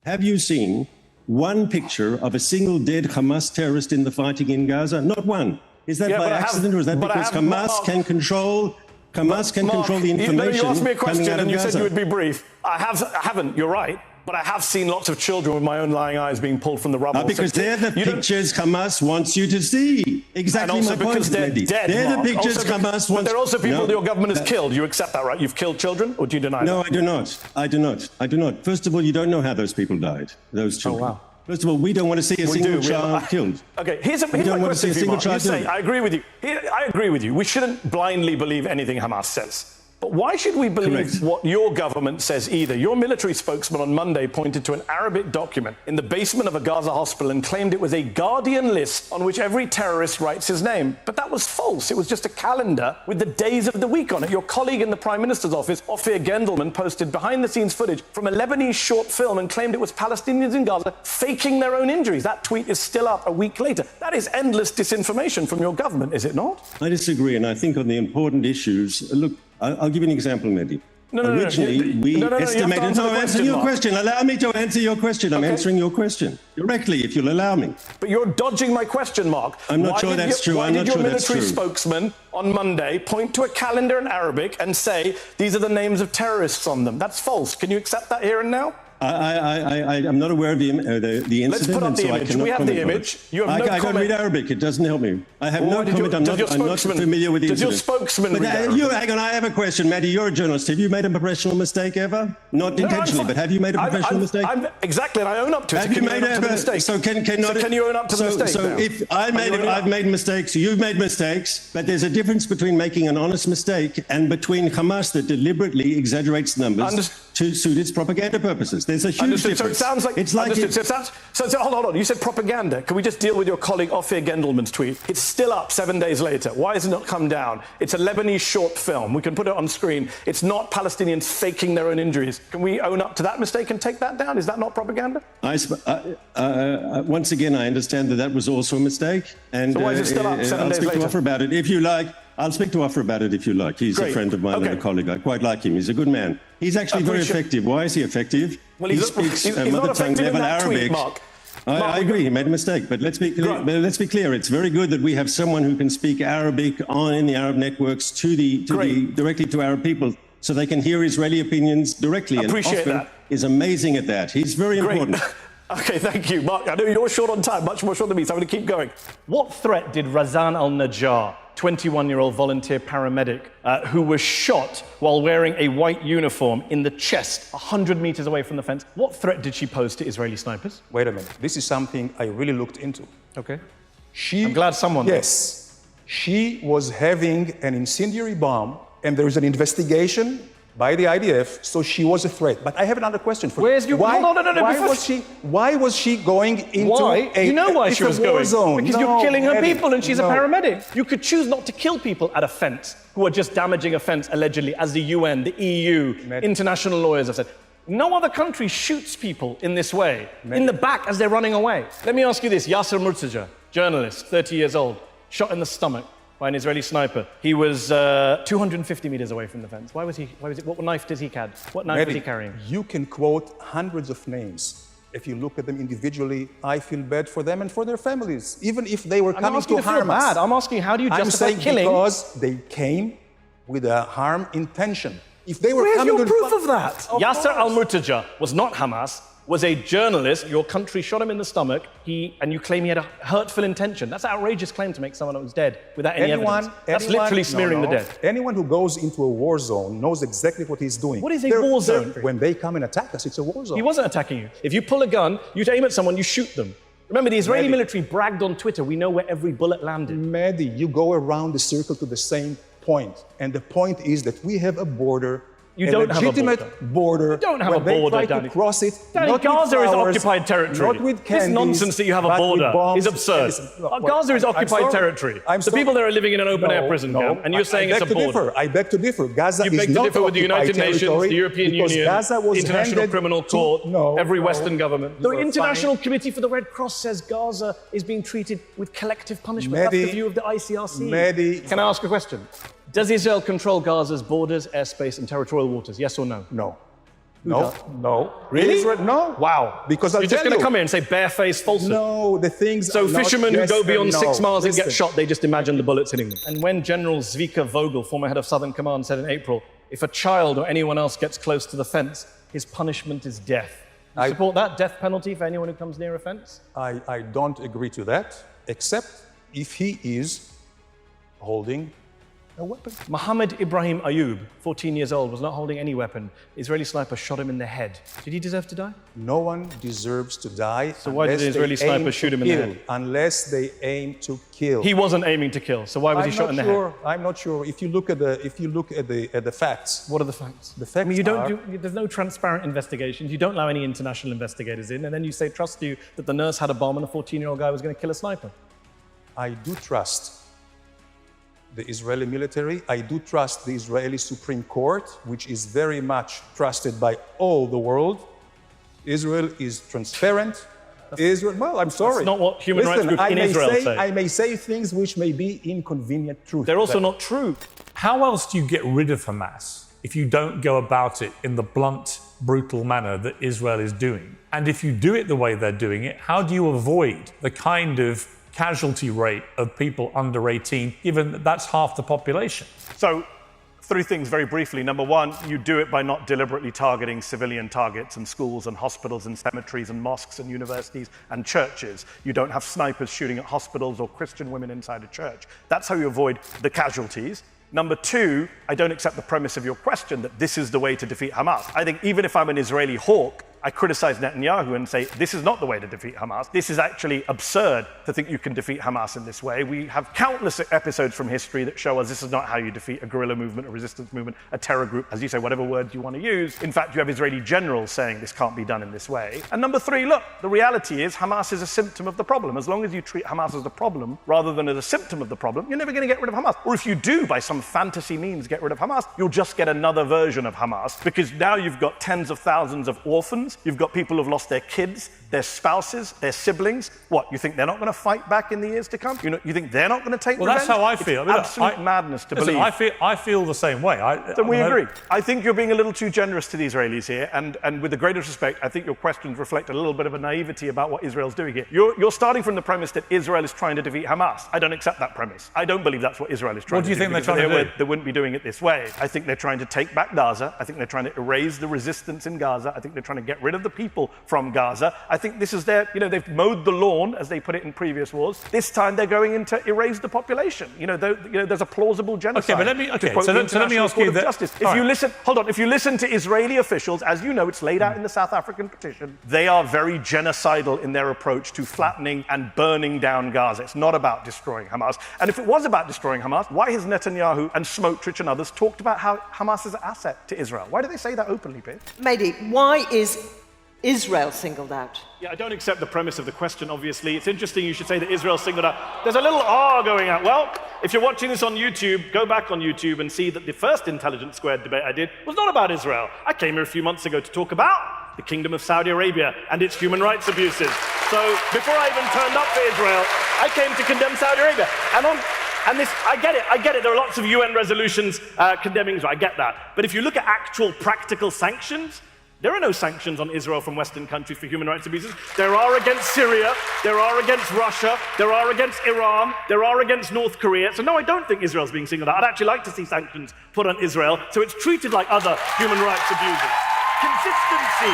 have you seen one picture of a single dead Hamas terrorist in the fighting in Gaza? Not one. Is that by accident, or is that because Hamas can control the information? You asked me a question and you Gaza? said you would be brief. I haven't, you're right. But I have seen lots of children with my own lying eyes being pulled from the rubble. Because they're the pictures Hamas wants you to see. Exactly and also my point, because they're Mehdi. dead, They're Mark. the pictures also, Hamas wants. But there are also people that your government has killed. You accept that, right? You've killed children, or do you deny that? No, I do not. I do not. I do not. First of all, you don't know how those people died, those children. Oh, wow. First of all, we don't want to see a single child killed. Okay, here's my question for you, Mark. You say, I agree with you. I agree with you. We shouldn't blindly believe anything Hamas says. But why should we believe what your government says either? Your military spokesman on Monday pointed to an Arabic document in the basement of a Gaza hospital and claimed it was a Guardian list on which every terrorist writes his name. But that was false. It was just a calendar with the days of the week on it. Your colleague in the Prime Minister's office, Ophir Gendelman, posted behind-the-scenes footage from a Lebanese short film and claimed it was Palestinians in Gaza faking their own injuries. That tweet is still up a week later. That is endless disinformation from your government, is it not? I disagree, and I think on the important issues, look, I'll give you an example, Mehdi. Originally, we estimated... No, I'm answering your question. Allow me to answer your question. I'm answering your question directly, if you'll allow me. But you're dodging my question, Mark. I'm not sure that's true. Why did your military spokesman on Monday point to a calendar in Arabic and say, these are the names of terrorists on them? That's false. Can you accept that here and now? I'm not aware of the incident. Let's put up the image. We have the image. You have no comment. I don't read Arabic. It doesn't help me. I have no comment. I'm not familiar with the incident. Does your spokesman read Arabic? Hang on, I have a question. Mehdi, you're a journalist. Have you made a professional mistake ever? Not intentionally, but have you made a professional mistake? Exactly, and I own up to it. Have you made a mistake? So can you own up to the mistake? So if I've made mistakes, you've made mistakes, but there's a difference between making an honest mistake and between Hamas that deliberately exaggerates numbers to suit its propaganda purposes. There's a huge difference. So it sounds like... It's like... hold on. You said propaganda. Can we just deal with your colleague Ophir Gendelman's tweet? It's still up 7 days later. Why has it not come down? It's a Lebanese short film. We can put it on screen. It's not Palestinians faking their own injuries. Can we own up to that mistake and take that down? Is that not propaganda? Once again, I understand that was also a mistake. And so why is it still up 7 days later? I'll speak to Ophir about it if you like. I'll speak to Ophir about it if you like. He's a friend of mine and a colleague. I quite like him. He's a good man. He's actually very effective. Why is he effective? Well, he speaks mother tongue level Arabic. I agree, he made a mistake, but let's be clear. It's very good that we have someone who can speak Arabic in the Arab networks directly to Arab people, so they can hear Israeli opinions directly. I appreciate that. Is amazing at that. He's very important. Okay, thank you, Mark. I know you're short on time, much more short than me, so I'm going to keep going. What threat did Razan al-Najjar, 21-year-old volunteer paramedic, who was shot while wearing a white uniform in the chest 100 meters away from the fence, what threat did she pose to Israeli snipers? Wait a minute. This is something I really looked into. Okay. I'm glad someone... Yes. She was having an incendiary bomb, and there is an investigation by the IDF, so she was a threat. But I have another question for you. Where's your... Why was she going into you know why she was going? Zone? Because you're killing her people and she's a paramedic. You could choose not to kill people at a fence who are just damaging a fence, allegedly, as the UN, the EU, international lawyers have said. No other country shoots people in this way, in the back as they're running away. Let me ask you this. Yasser Murtaja, journalist, 30 years old, shot in the stomach by an Israeli sniper. He was 250 meters away from the fence. What knife did he carry? What knife was he carrying? You can quote hundreds of names. If you look at them individually, I feel bad for them and for their families, even if they were coming to harm us. I'm asking, how do you justify killing? Because they came with a harm intention. If they were Where's coming your to proof of that? Yasser al-Murtaja was not Hamas, was a journalist. Your country shot him in the stomach, and you claim he had a hurtful intention. That's an outrageous claim to make someone that was dead without any evidence. That's literally smearing the dead. Anyone who goes into a war zone knows exactly what he's doing. What is a war zone? When they come and attack us, it's a war zone. He wasn't attacking you. If you pull a gun, you aim at someone, you shoot them. Remember, the Israeli military bragged on Twitter, we know where every bullet landed. Mehdi, you go around the circle to the same point. And the point is that we have a border. You don't have a border. You don't have a border, Danny. They try to cross it. Danny, Gaza is occupied territory. Not with candies, this nonsense that you have a border is absurd. Gaza is occupied territory. The people there are living in an open-air prison camp, and you're saying it's a border. I beg to differ. Gaza is not occupied territory. You beg to differ with the United Nations, the European Union, the International Criminal Court, every Western government. The International Committee for the Red Cross says Gaza is being treated with collective punishment. That's the view of the ICRC. Can I ask a question? Does Israel control Gaza's borders, airspace, and territorial waters? Yes or no? No. No. Really? Israel, no. Wow. Because you're just going to come here and say barefaced falsehood. No, the things. So fishermen who go beyond 6 miles and get Listen. shot, they just imagine the bullets hitting them. And when General Zvika Vogel, former head of Southern Command, said in April, if a child or anyone else gets close to the fence, his punishment is death. You support that death penalty for anyone who comes near a fence? I don't agree to that, except if he is holding a weapon. Mohammed Ibrahim Ayub, 14 years old, was not holding any weapon. Israeli sniper shot him in the head. Did he deserve to die? No one deserves to die. So why did the Israeli sniper shoot him in the head? Unless they aim to kill. He wasn't aiming to kill, so why was he shot in the head? I'm not sure. If you look at the facts. What are the facts? The facts there's no transparent investigations. You don't allow any international investigators in, and then you say, trust you, that the nurse had a bomb and a 14-year-old guy was going to kill a sniper. I do trust the Israeli military. I do trust the Israeli Supreme Court, which is very much trusted by all the world. Israel is transparent. Well, I'm sorry. That's not what human rights groups in Israel say. I may say things which may be inconvenient truth. They're also not true. How else do you get rid of Hamas if you don't go about it in the blunt, brutal manner that Israel is doing? And if you do it the way they're doing it, how do you avoid the kind of casualty rate of people under 18, given that that's half the population? So, 3 things very briefly. Number 1, you do it by not deliberately targeting civilian targets and schools and hospitals and cemeteries and mosques and universities and churches. You don't have snipers shooting at hospitals or Christian women inside a church. That's how you avoid the casualties. Number 2, I don't accept the premise of your question that this is the way to defeat Hamas. I think even if I'm an Israeli hawk, I criticize Netanyahu and say, this is not the way to defeat Hamas. This is actually absurd to think you can defeat Hamas in this way. We have countless episodes from history that show us this is not how you defeat a guerrilla movement, a resistance movement, a terror group, as you say, whatever word you want to use. In fact, you have Israeli generals saying this can't be done in this way. And number 3, look, the reality is Hamas is a symptom of the problem. As long as you treat Hamas as the problem rather than as a symptom of the problem, you're never going to get rid of Hamas. Or if you do, by some fantasy means, get rid of Hamas, you'll just get another version of Hamas, because now you've got tens of thousands of orphans. You've got people who've lost their kids, their spouses, their siblings. What, you think they're not going to fight back in the years to come? You think they're not going to take revenge? Well, that's how I feel. It's absolute madness to believe. I feel the same way. So we agree. I think you're being a little too generous to the Israelis here, and with the greatest respect, I think your questions reflect a little bit of a naivety about what Israel's doing here. You're starting from the premise that Israel is trying to defeat Hamas. I don't accept that premise. I don't believe that's what Israel is trying to do. What do you think they're trying to do? They wouldn't be doing it this way. I think they're trying to take back Gaza. I think they're trying to erase the resistance in Gaza. I think they're trying to get rid of the people from Gaza. I think this is they've mowed the lawn, as they put it in previous wars. This time they're going in to erase the population. There's a plausible genocide. Okay, but let me ask you that. If you listen to Israeli officials, as you know, it's laid out in the South African petition, they are very genocidal in their approach to flattening and burning down Gaza. It's not about destroying Hamas. And if it was about destroying Hamas, why has Netanyahu and Smotrich and others talked about how Hamas is an asset to Israel? Why do they say that openly, Piers? Mehdi, why is Israel singled out? Yeah, I don't accept the premise of the question, obviously. It's interesting you should say that Israel's singled out. There's a little R going out. Well, if you're watching this on YouTube, go back on YouTube and see that the first Intelligence Squared debate I did was not about Israel. I came here a few months ago to talk about the Kingdom of Saudi Arabia and its human rights abuses. So before I even turned up for Israel, I came to condemn Saudi Arabia. I get it. There are lots of UN resolutions condemning Israel. I get that. But if you look at actual practical sanctions, there are no sanctions on Israel from Western countries for human rights abuses. There are against Syria, there are against Russia, there are against Iran, there are against North Korea. So no, I don't think Israel's being singled out. I'd actually like to see sanctions put on Israel so it's treated like other human rights abuses. Consistency,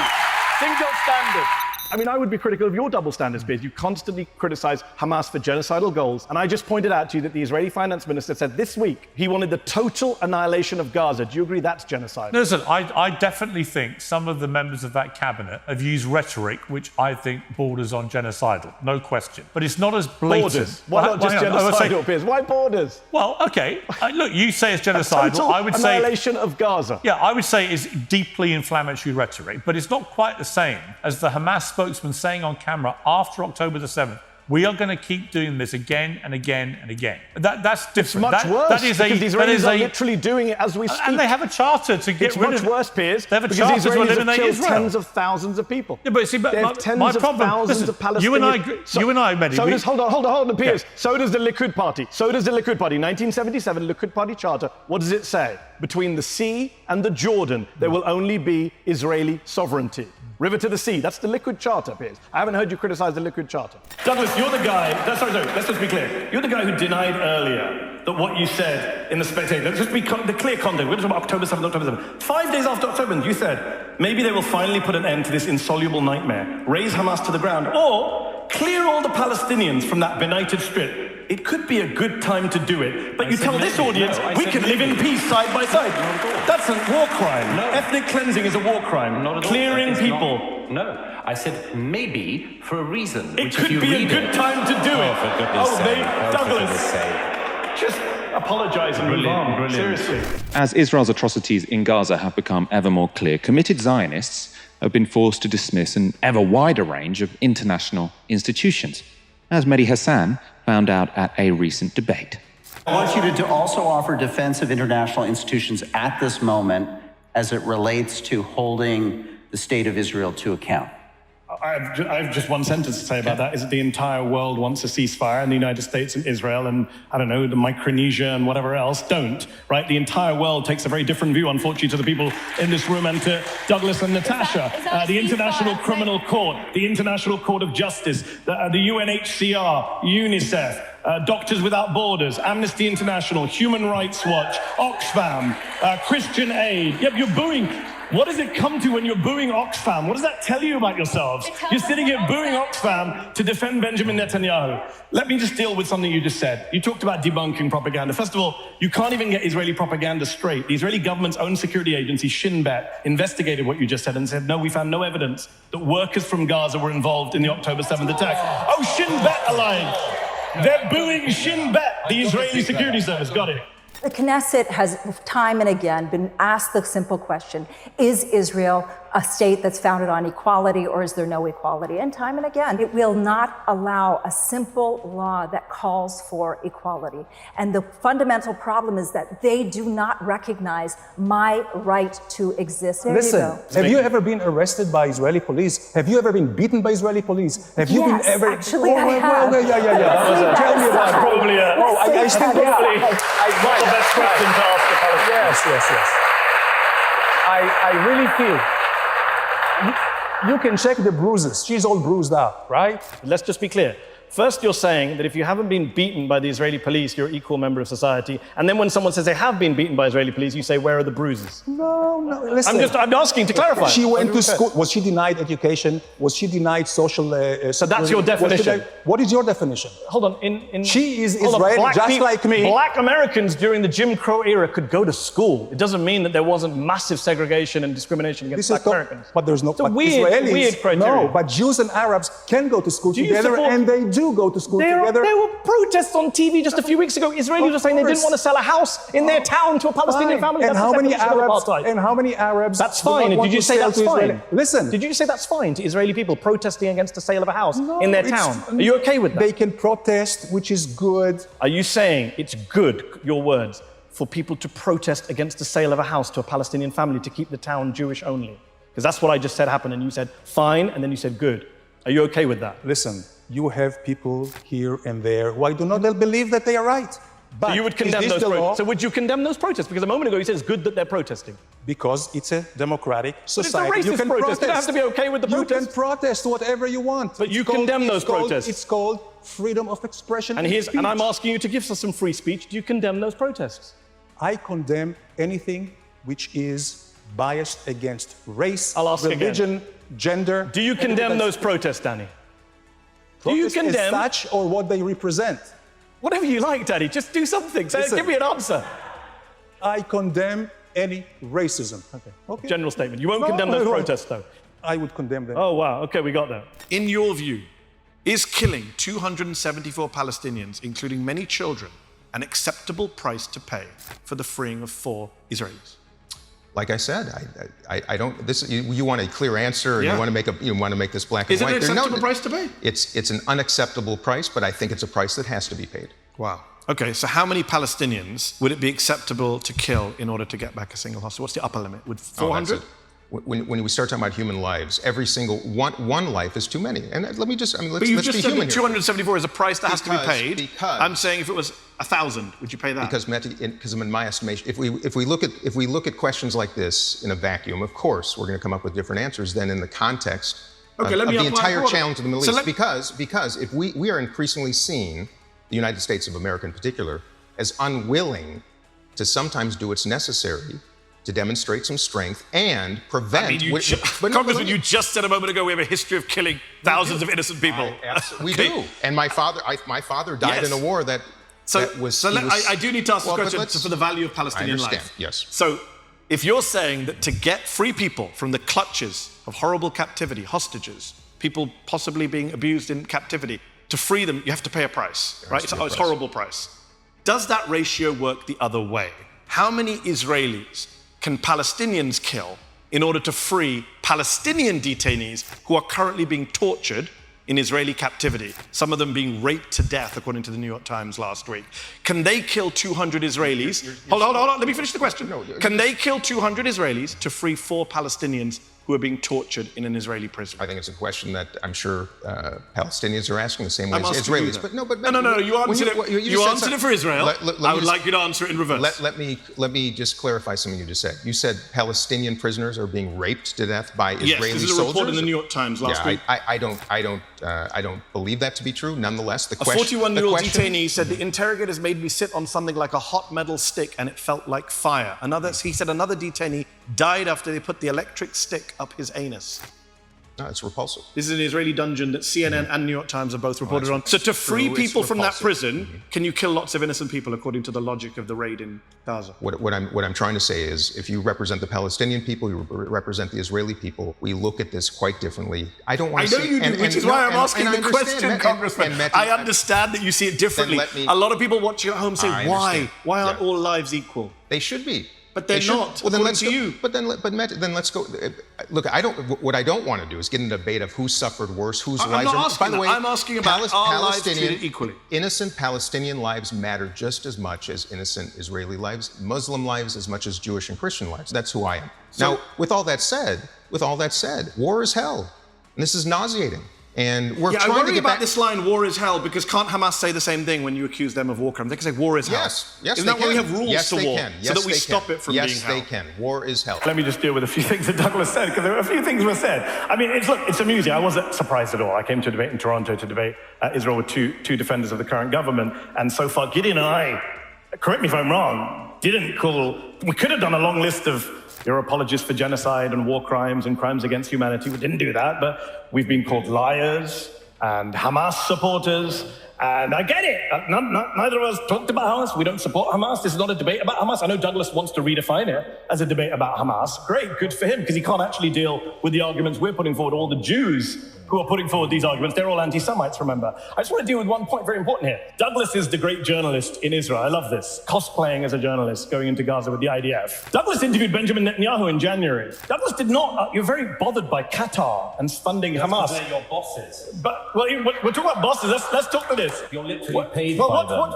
single standard. I mean, I would be critical of your double standards, Piers. You constantly criticize Hamas for genocidal goals. And I just pointed out to you that the Israeli finance minister said this week he wanted the total annihilation of Gaza. Do you agree that's genocide? No, listen, I definitely think some of the members of that cabinet have used rhetoric which I think borders on genocidal. No question. But it's not as blatant. Borders. Why not just genocidal, Piers? Why borders? Well, OK. Look, you say it's genocidal. I would say annihilation of Gaza. Yeah, I would say it's deeply inflammatory rhetoric. But it's not quite the same as the Hamas spokesman saying on camera after October the 7th, we are going to keep doing this again and again and again. That's different. It's much worse, because the Israelis are literally doing it as we speak. And they have a charter to get rid of... It's much worse, Piers, they have a because charter the Israelis to eliminate have killed Israel. tens of thousands of people. Yeah, but see, they have tens my of problem, thousands of Palestinians. You and I, Mehdi... Hold on, Piers. Yeah. So does the Likud Party. 1977, Likud Party charter. What does it say? Between the sea and the Jordan, there will only be Israeli sovereignty. River to the sea. That's the Likud Charter, Piers. I haven't heard you criticize the Likud Charter. Douglas, you're the guy... Sorry, let's just be clear. You're the guy who denied earlier that what you said in The Spectator... Let's just be the clear content. We're talking about October 7th. 5 days after October 7th, you said, maybe they will finally put an end to this insoluble nightmare, raise Hamas to the ground, or clear all the Palestinians from that benighted strip. It could be a good time to do it, but you tell this audience, we can live in peace side by side. That's a war crime. No. Ethnic cleansing is a war crime. Not at all. Clearing people. No, I said maybe for a reason. It could be a good time to do it. For goodness sake. Douglas, just apologize and move on. Seriously. As Israel's atrocities in Gaza have become ever more clear, committed Zionists have been forced to dismiss an ever wider range of international institutions, as Mehdi Hasan found out at a recent debate. I want you to also offer defense of international institutions at this moment as it relates to holding the state of Israel to account. I have just one sentence to say about that, is that the entire world wants a ceasefire, and the United States and Israel and, I don't know, the Micronesia and whatever else don't, right? The entire world takes a very different view, unfortunately, to the people in this room and to Douglas and Natasha. The International Criminal Court, the International Court of Justice, the UNHCR, UNICEF, Doctors Without Borders, Amnesty International, Human Rights Watch, Oxfam, Christian Aid. Yep, you're booing. What does it come to when you're booing Oxfam? What does that tell you about yourselves? You're sitting here booing Oxfam to defend Benjamin Netanyahu. Let me just deal with something you just said. You talked about debunking propaganda. First of all, you can't even get Israeli propaganda straight. The Israeli government's own security agency, Shin Bet, investigated what you just said and said, no, we found no evidence that workers from Gaza were involved in the October 7th attack. Oh, Shin Bet are lying. They're booing Shin Bet, the Israeli security service. Got it. The Knesset has time and again been asked the simple question, is Israel a state that's founded on equality or is there no equality? And time and again, it will not allow a simple law that calls for equality. And the fundamental problem is that they do not recognize my right to exist. Listen, have you ever been arrested by Israeli police? Have you ever been beaten by Israeli police? Have you been ever... Actually, I have. Yeah. Tell me about it. Probably I still probably one of the best questions to ask the Palestinians. Yes. I really feel... You can check the bruises. She's all bruised up, right? Let's just be clear. First, you're saying that if you haven't been beaten by the Israeli police, you're an equal member of society. And then when someone says they have been beaten by Israeli police, you say, where are the bruises? No, listen. I'm asking to clarify. She went to school. Was she denied education? Was she denied social... So that's your definition. What is your definition? Hold on. She is Israeli, just like me. Black Americans during the Jim Crow era could go to school. It doesn't mean that there wasn't massive segregation and discrimination against Black Americans. But there's no... It's a weird criteria. No, but Jews and Arabs can go to school together, and they do go to school together. There were protests on TV just a few weeks ago. Israelis were saying they didn't want to sell a house in their town to a Palestinian family. And how many Arabs? That's fine. Did you say that's fine? Listen. Did you say that's fine to Israeli people protesting against the sale of a house in their town? Are you okay with that? They can protest, which is good. Are you saying it's good, your words, for people to protest against the sale of a house to a Palestinian family to keep the town Jewish only? Because that's what I just said happened, and you said fine, and then you said good. Are you okay with that? Listen, you have people here and there. Why do not they believe that they are right? But so you would condemn those protests. So would you condemn those protests? Because a moment ago you said it's good that they're protesting. Because it's a democratic society. But it's a racist protest. You don't have to be okay with the protest. You can protest whatever you want. But you condemn those protests. It's called freedom of expression and I'm asking you to give us some free speech. Do you condemn those protests? I condemn anything which is biased against race, religion, gender. Do you condemn those protests, Danny? Do you condemn as such or what they represent? Whatever you like, Daddy. Just do something. Give me an answer. I condemn any racism. Okay. General statement. You won't condemn those protests, though. I would condemn them. Oh, wow. Okay, we got that. In your view, is killing 274 Palestinians, including many children, an acceptable price to pay for the freeing of 4 Israelis? Like I said, I don't. This you want a clear answer, and you want to make this black and white. Is it an acceptable price to pay? It's an unacceptable price, but I think it's a price that has to be paid. Wow. Okay, so how many Palestinians would it be acceptable to kill in order to get back a single hostage? What's the upper limit? Would 400? When we start talking about human lives, every single one life is too many. And let me just, let's but you've be just said human 274 is a price that has to be paid. Because I'm saying if it was 1,000, would you pay that? Because in my estimation, if we look at questions like this in a vacuum, of course we're going to come up with different answers than in the context of the entire challenge of the Middle East. Because if we are increasingly seen, the United States of America in particular, as unwilling to sometimes do what's necessary to demonstrate some strength and prevent. Congressman, you just said a moment ago we have a history of killing thousands of innocent people. We do. And my father died in a war that was. I do need to ask a question for the value of Palestinian life. Yes. So, if you're saying that to get free people from the clutches of horrible captivity, hostages, people possibly being abused in captivity, to free them, you have to pay a price, right? It's a horrible price. Does that ratio work the other way? How many Israelis can Palestinians kill in order to free Palestinian detainees who are currently being tortured in Israeli captivity, some of them being raped to death, according to the New York Times last week? Can they kill 200 Israelis? Hold on, let me finish the question. Can they kill 200 Israelis to free 4 Palestinians who are being tortured in an Israeli prison? I think it's a question that I'm sure Palestinians are asking the same way as Israelis. No, you answered it. You answered it for Israel. I would like you to answer it in reverse. Let me just clarify something you just said. You said Palestinian prisoners are being raped to death by Israeli soldiers. Yes, this is a report in the New York Times last week. I don't believe that to be true. Nonetheless, the question. A 41-year-old detainee said the interrogators made me sit on something like a hot metal stick and it felt like fire. He said another detainee died after they put the electric stick up his anus. No, it's repulsive. This is an Israeli dungeon that CNN and New York Times have both reported on. So to free people from that prison, can you kill lots of innocent people according to the logic of the raid in Gaza? What I'm trying to say is, if you represent the Palestinian people, you represent the Israeli people, we look at this quite differently. I don't want to I know you do, which is why I'm asking the question, Congressman. I understand that you see it differently. A lot of people watching at home say, why? Why aren't all lives equal? They should be. But they're not. Well, then let's go. Then let's go. Look, what I don't want to do is get into a debate of who suffered worse, whose lives. By the way, I'm asking about our lives treated equally. Innocent Palestinian lives matter just as much as innocent Israeli lives, Muslim lives as much as Jewish and Christian lives. That's who I am. Now, with all that said, war is hell, and this is nauseating. And we're trying I worry to get about back. this line, war is hell, because can't Hamas say the same thing when you accuse them of war crimes? They can say war is hell. Yes, Isn't that why we have rules to war? So that we stop it from being hell? Yes, they can. War is hell. Let me just deal with a few things that Douglas said, because there were a few things were said. I mean, it's amusing. I wasn't surprised at all. I came to a debate in Toronto to debate Israel with two defenders of the current government, and so far, Gideon and I, correct me if I'm wrong, we could have done a long list of you're apologists for genocide and war crimes and crimes against humanity. We didn't do that, but we've been called liars and Hamas supporters, and I get it. Neither of us talked about Hamas. We don't support Hamas. This is not a debate about Hamas. I know Douglas wants to redefine it as a debate about Hamas. Great, good for him, because he can't actually deal with the arguments we're putting forward. All the Jews who are putting forward these arguments, they're all anti-Semites, remember. I just want to deal with one point very important here. Douglas is the great journalist in Israel. I love this. Cosplaying as a journalist, going into Gaza with the IDF. Douglas interviewed Benjamin Netanyahu in January. Douglas did not, you're very bothered by Qatar and funding Hamas. They're your bosses. But, well, we're talking about bosses. Let's talk to this. You're literally paid by them.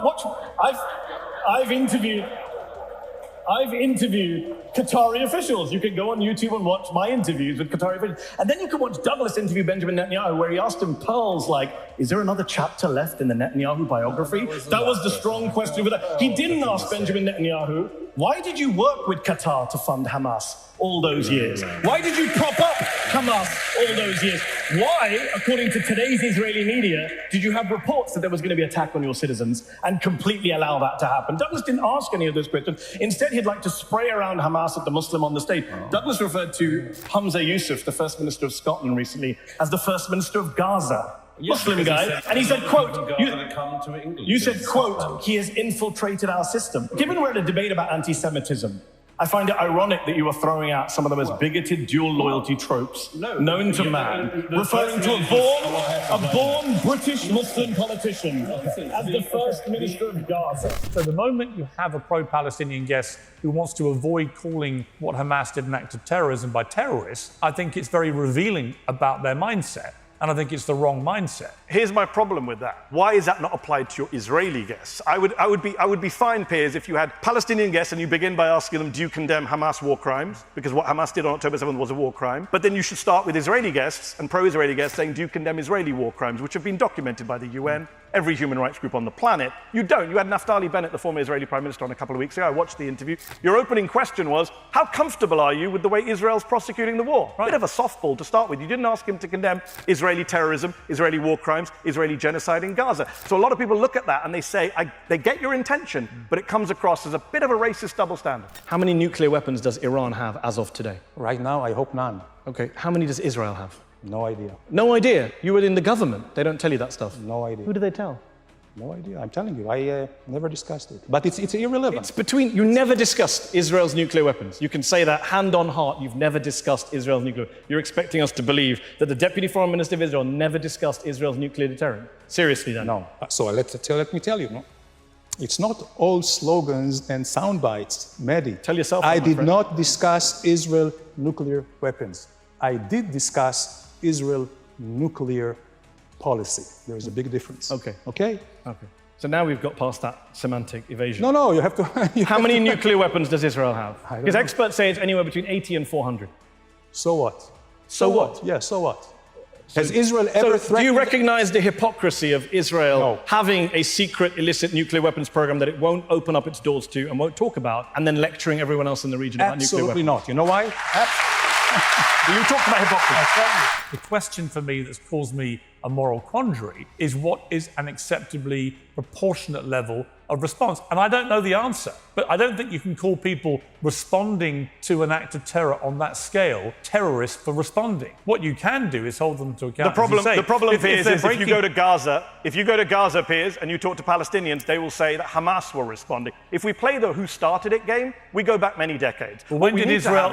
I've interviewed Qatari officials. You can go on YouTube and watch my interviews with Qatari officials. And then you can watch Douglas interview Benjamin Netanyahu, where he asked him pearls like, is there another chapter left in the Netanyahu biography? That was the strong question for that. He didn't ask Benjamin Netanyahu, why did you work with Qatar to fund Hamas all those years? Why did you prop up Hamas all those years? Why, according to today's Israeli media, did you have reports that there was going to be an attack on your citizens and completely allow that to happen? Douglas didn't ask any of those questions. Instead, he'd like to spray around Hamas at the Muslim on the stage. Douglas referred to Hamza Yusuf, the First Minister of Scotland recently, as the First Minister of Gaza. Muslim guy, and he said, quote, you said, quote, he has infiltrated our system. Given we're at a debate about anti-Semitism, I find it ironic that you are throwing out some of the most bigoted dual loyalty tropes known to man, referring to a born British Muslim politician as the first minister of Gaza. So the moment you have a pro-Palestinian guest who wants to avoid calling what Hamas did an act of terrorism by terrorists, I think it's very revealing about their mindset. And I think it's the wrong mindset. Here's my problem with that. Why is that not applied to your Israeli guests? I would be fine, Piers, if you had Palestinian guests and you begin by asking them, do you condemn Hamas war crimes? Because what Hamas did on October 7th was a war crime. But then you should start with Israeli guests and pro-Israeli guests saying, do you condemn Israeli war crimes, which have been documented by the UN, every human rights group on the planet. You don't. You had Naftali Bennett, the former Israeli Prime Minister, on a couple of weeks ago. I watched the interview. Your opening question was, how comfortable are you with the way Israel's prosecuting the war? Right. Bit of a softball to start with. You didn't ask him to condemn Israeli terrorism, Israeli war crimes, Israeli genocide in Gaza. So a lot of people look at that and they say, they get your intention, but it comes across as a bit of a racist double standard. How many nuclear weapons does Iran have as of today? Right now, I hope none. Okay. How many does Israel have? No idea. No idea? You were in the government. They don't tell you that stuff. No idea. Who do they tell? No idea. I'm telling you, I never discussed it. But it's irrelevant. It's between, you never discussed Israel's nuclear weapons. You can say that hand on heart, you've never discussed Israel's nuclear. You're expecting us to believe that the Deputy Foreign Minister of Israel never discussed Israel's nuclear deterrent. Seriously, then? No. So let me tell you, no? It's not all slogans and sound bites, Mehdi. Tell yourself. I did not discuss Israel nuclear weapons. I did discuss Israel nuclear policy. There is a big difference. Okay. Okay? Okay. So now we've got past that semantic evasion. No, you have to... How many nuclear weapons does Israel have? Because experts say it's anywhere between 80 and 400. So what? So what? Yeah, so what? Has Israel ever threatened... Do you recognize the hypocrisy of Israel having a secret illicit nuclear weapons program that it won't open up its doors to and won't talk about, and then lecturing everyone else in the region about nuclear weapons? Absolutely not. You know why? You talked about hypocrisy. The question for me that's caused me a moral quandary is what is an acceptably proportionate level of response? And I don't know the answer, but I don't think you can call people responding to an act of terror on that scale terrorists for responding. What you can do is hold them to account. The problem, Piers, is if you go to Gaza, Piers, and you talk to Palestinians, they will say that Hamas were responding. If we play the who started it game, we go back many decades. Well, when did Israel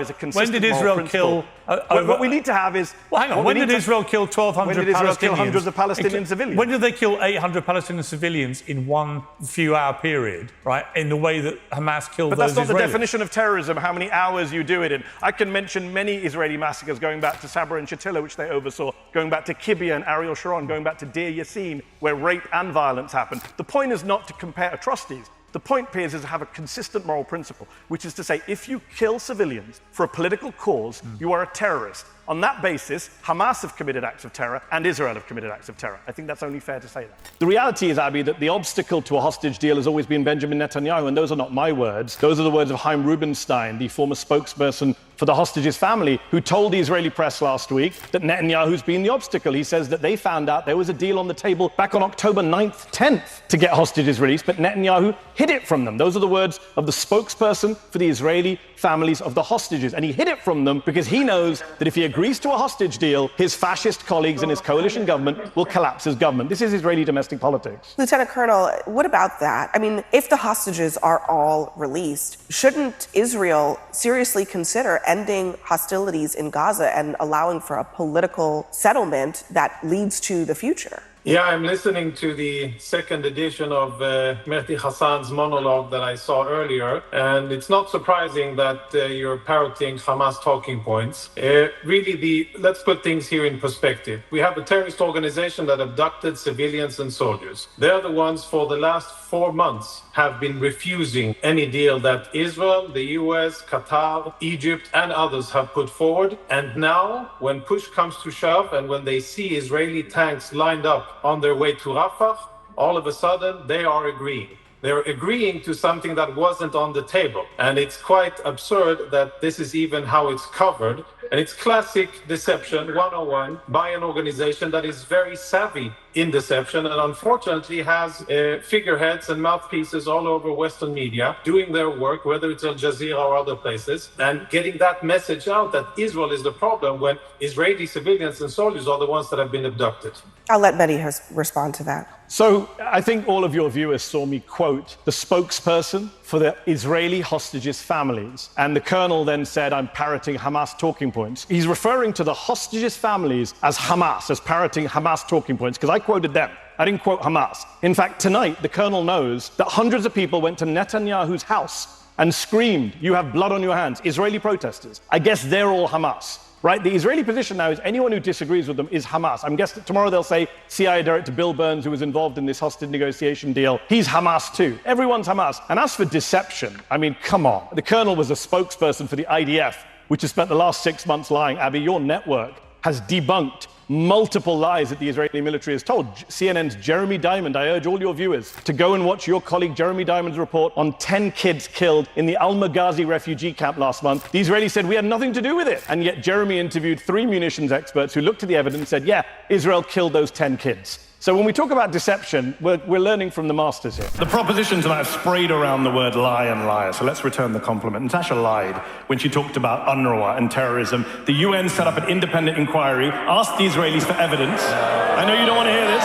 kill? What we need to have is... Well, hang on. When did Israel kill 1,200 When did Israel Palestinians? kill hundreds of Palestinian civilians? When did they kill 800 Palestinian civilians in one few-hour period, right, in the way that Hamas killed those Israelis? But that's not the definition of terrorism, how many hours you do it in. I can mention many Israeli massacres going back to Sabra and Shatila, which they oversaw, going back to Kibbutz and Ariel Sharon, going back to Deir Yassin, where rape and violence happened. The point is not to compare atrocities. The point, Piers, is to have a consistent moral principle, which is to say, if you kill civilians for a political cause, you are a terrorist. On that basis, Hamas have committed acts of terror and Israel have committed acts of terror. I think that's only fair to say that. The reality is, Abby, that the obstacle to a hostage deal has always been Benjamin Netanyahu, and those are not my words. Those are the words of Chaim Rubenstein, the former spokesperson for the hostages' family, who told the Israeli press last week that Netanyahu's been the obstacle. He says that they found out there was a deal on the table back on October 9th, 10th to get hostages released, but Netanyahu hid it from them. Those are the words of the spokesperson for the Israeli families of the hostages. And he hid it from them because he knows that if he agrees to a hostage deal, his fascist colleagues and his coalition government will collapse his government. This is Israeli domestic politics. Lieutenant Colonel, what about that? I mean, if the hostages are all released, shouldn't Israel seriously consider ending hostilities in Gaza and allowing for a political settlement that leads to the future? Yeah, I'm listening to the second edition of Mehdi Hasan's monologue that I saw earlier, and it's not surprising that you're parroting Hamas talking points. Let's put things here in perspective. We have a terrorist organization that abducted civilians and soldiers. They're the ones for the last 4 months have been refusing any deal that Israel, the US, Qatar, Egypt, and others have put forward. And now, when push comes to shove and when they see Israeli tanks lined up on their way to Rafah, all of a sudden they are agreeing. They're agreeing to something that wasn't on the table. And it's quite absurd that this is even how it's covered. And it's classic deception 101 by an organization that is very savvy in deception and unfortunately has figureheads and mouthpieces all over Western media doing their work, whether it's Al Jazeera or other places, and getting that message out that Israel is the problem when Israeli civilians and soldiers are the ones that have been abducted. I'll let Mehdi respond to that. So I think all of your viewers saw me quote the spokesperson for the Israeli hostages' families. And the colonel then said, I'm parroting Hamas talking points. He's referring to the hostages' families as Hamas, as parroting Hamas talking points, because I quoted them. I didn't quote Hamas. In fact, tonight, the colonel knows that hundreds of people went to Netanyahu's house and screamed, you have blood on your hands, Israeli protesters. I guess they're all Hamas. Right? The Israeli position now is anyone who disagrees with them is Hamas. I'm guessing tomorrow they'll say CIA Director Bill Burns, who was involved in this hostage negotiation deal, he's Hamas too. Everyone's Hamas. And as for deception, I mean, come on. The colonel was a spokesperson for the IDF, which has spent the last 6 months lying. Abby, your network has debunked multiple lies that the Israeli military has told. CNN's Jeremy Diamond, I urge all your viewers to go and watch your colleague Jeremy Diamond's report on 10 kids killed in the Al-Maghazi refugee camp last month. The Israelis said we had nothing to do with it. And yet Jeremy interviewed 3 munitions experts who looked at the evidence and said, yeah, Israel killed those 10 kids. So when we talk about deception, we're learning from the masters here. The proposition tonight have sprayed around the word lie and liar, so let's return the compliment. Natasha lied when she talked about UNRWA and terrorism. The UN set up an independent inquiry, asked the Israelis for evidence. I know you don't want to hear this.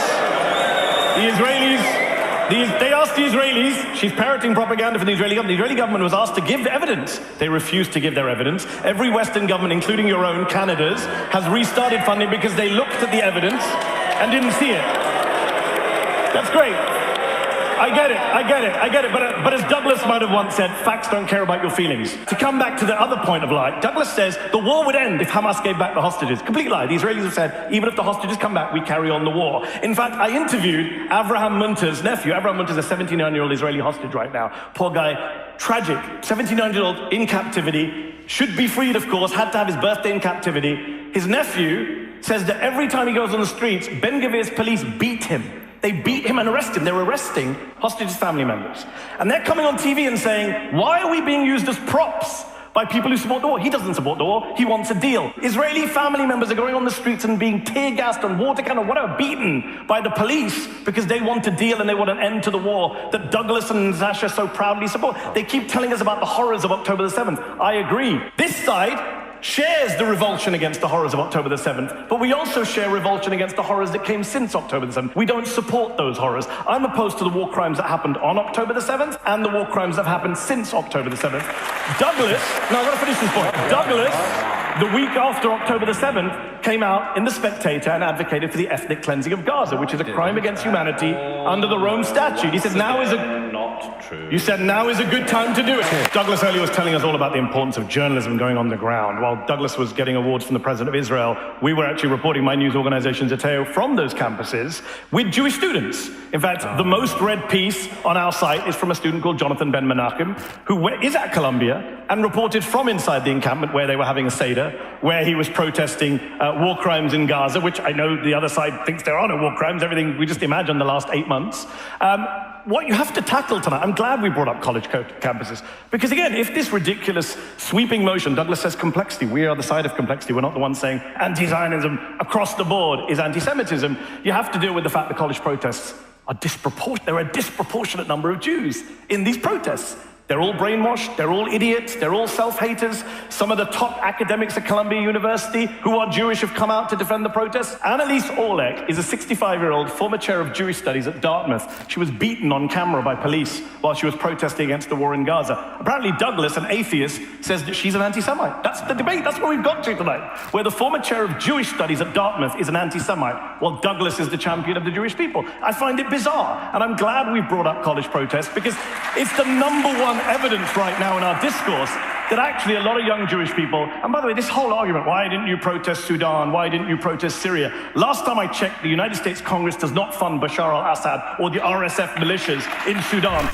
They asked the Israelis, she's parroting propaganda for the Israeli government. The Israeli government was asked to give evidence. They refused to give their evidence. Every Western government, including your own, Canada's, has restarted funding because they looked at the evidence and didn't see it. That's great. I get it. But as Douglas might have once said, facts don't care about your feelings. To come back to the other point of lie, Douglas says the war would end if Hamas gave back the hostages. Complete lie. The Israelis have said, even if the hostages come back, we carry on the war. In fact, I interviewed Avraham Munter's nephew. Avraham Munter is a 79-year-old Israeli hostage right now. Poor guy, tragic. 79-year-old in captivity, should be freed, of course, had to have his birthday in captivity. His nephew says that every time he goes on the streets, Ben Gvir's police beat him. They beat him and arrest him. They're arresting hostages' family members. And they're coming on TV and saying, why are we being used as props by people who support the war? He doesn't support the war. He wants a deal. Israeli family members are going on the streets and being tear-gassed and water cannon, whatever, beaten by the police because they want a deal and they want an end to the war that Douglas and Natasha so proudly support. They keep telling us about the horrors of October the 7th. I agree. This side shares the revulsion against the horrors of October the 7th, but we also share revulsion against the horrors that came since October the 7th. We don't support those horrors. I'm opposed to the war crimes that happened on October the 7th and the war crimes that have happened since October the 7th. Douglas, now I'm going to finish this point. Douglas, the week after October the 7th, came out in The Spectator and advocated for the ethnic cleansing of Gaza, which is a crime against humanity under the Rome Statute. He said now is a good time to do it. Douglas earlier was telling us all about the importance of journalism going on the ground. While Douglas was getting awards from the President of Israel, we were actually reporting, my news organization Zateo, from those campuses with Jewish students. In fact, the most read piece on our site is from a student called Jonathan Ben Menachem, who is at Columbia and reported from inside the encampment where they were having a Seder, where he was protesting war crimes in Gaza, which I know the other side thinks there are no war crimes, everything we just imagined the last 8 months. What you have to tackle tonight, I'm glad we brought up college campuses, because again, if this ridiculous sweeping motion, Douglas says complexity, we are the side of complexity, we're not the ones saying anti-Zionism across the board is anti-Semitism, you have to deal with the fact that college protests are disproportionate. There are a disproportionate number of Jews in these protests. They're all brainwashed, they're all idiots, they're all self-haters. Some of the top academics at Columbia University who are Jewish have come out to defend the protests. Annalise Orlek is a 65-year-old former chair of Jewish studies at Dartmouth. She was beaten on camera by police while she was protesting against the war in Gaza. Apparently Douglas, an atheist, says that she's an anti-Semite. That's the debate, that's what we've got to tonight, where the former chair of Jewish studies at Dartmouth is an anti-Semite, while Douglas is the champion of the Jewish people. I find it bizarre, and I'm glad we brought up college protests, because it's the #1 evidence right now in our discourse that actually a lot of young Jewish people, and by the way, this whole argument, why didn't you protest Sudan? Why didn't you protest Syria? Last time I checked, the United States Congress does not fund Bashar al-Assad or the RSF militias in Sudan.